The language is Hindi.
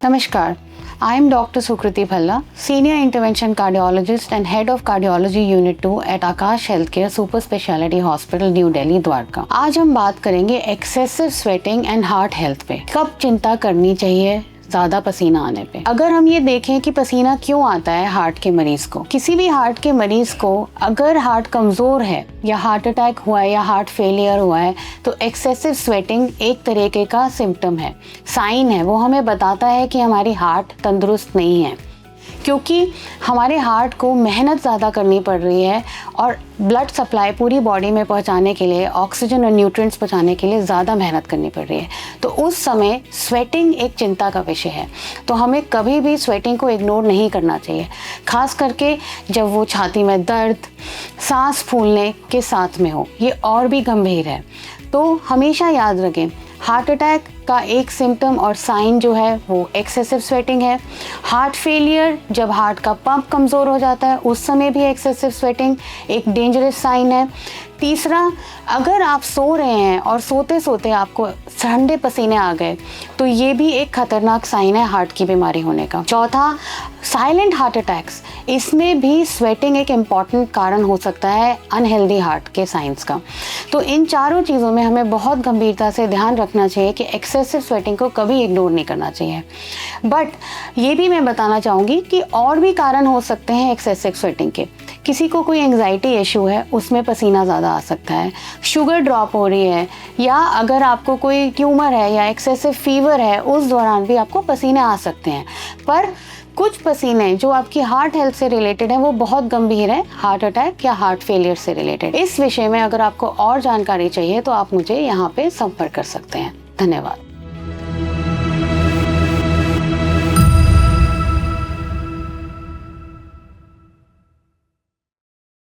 Namaskar. I am Dr. Sukriti Bhalla, Senior Intervention Cardiologist and Head of Cardiology Unit 2 at Akash Healthcare Super Speciality Hospital, New Delhi, Dwarka. आज हम बात करेंगे excessive sweating and heart health पे। कब चिंता करनी चाहिए ज़्यादा पसीना आने पे? अगर हम ये देखें कि पसीना क्यों आता है हार्ट के मरीज को, किसी भी हार्ट के मरीज को अगर हार्ट कमज़ोर है या हार्ट अटैक हुआ है या हार्ट फेलियर हुआ है तो एक्सेसिव स्वेटिंग एक तरीके का सिम्टम है, साइन है। वो हमें बताता है कि हमारी हार्ट तंदुरुस्त नहीं है, क्योंकि हमारे हार्ट को मेहनत ज़्यादा करनी पड़ रही है और ब्लड सप्लाई पूरी बॉडी में पहुंचाने के लिए, ऑक्सीजन और न्यूट्रिएंट्स पहुंचाने के लिए ज़्यादा मेहनत करनी पड़ रही है। तो उस समय स्वेटिंग एक चिंता का विषय है। तो हमें कभी भी स्वेटिंग को इग्नोर नहीं करना चाहिए, खास करके जब वो छाती में दर्द, सांस फूलने के साथ में हो, ये और भी गंभीर है। तो हमेशा याद रखें, हार्ट अटैक का एक सिम्टम और साइन जो है वो एक्सेसिव स्वेटिंग है। हार्ट फेलियर, जब हार्ट का पंप कमज़ोर हो जाता है उस समय भी एक्सेसिव स्वेटिंग एक डेंजरस साइन है। तीसरा, अगर आप सो रहे हैं और सोते सोते आपको ठंडे पसीने आ गए तो ये भी एक खतरनाक साइन है हार्ट की बीमारी होने का। चौथा, साइलेंट हार्ट अटैक्स, इसमें भी स्वेटिंग एक इम्पॉर्टेंट कारण हो सकता है अनहेल्दी हार्ट के साइंस का। तो इन चारों चीज़ों में हमें बहुत गंभीरता से ध्यान रखना चाहिए कि एक्सेसिव स्वेटिंग को कभी इग्नोर नहीं करना चाहिए। बट ये भी मैं बताना चाहूँगी कि और भी कारण हो सकते हैं एक्सेसिव स्वेटिंग के। किसी को कोई एंग्जाइटी इशू है, उसमें पसीना ज़्यादा आ सकता है, शुगर ड्रॉप हो रही है, या अगर आपको कोई ट्यूमर है या एक्सेसिव फीवर है उस दौरान भी आपको पसीने आ सकते हैं। पर कुछ पसीने जो आपकी हार्ट हेल्थ से रिलेटेड हैं वो बहुत गंभीर है, हार्ट अटैक या हार्ट फेलियर से रिलेटेड। इस विषय में अगर आपको और जानकारी चाहिए तो आप मुझे यहाँ पे संपर्क कर सकते हैं। धन्यवाद।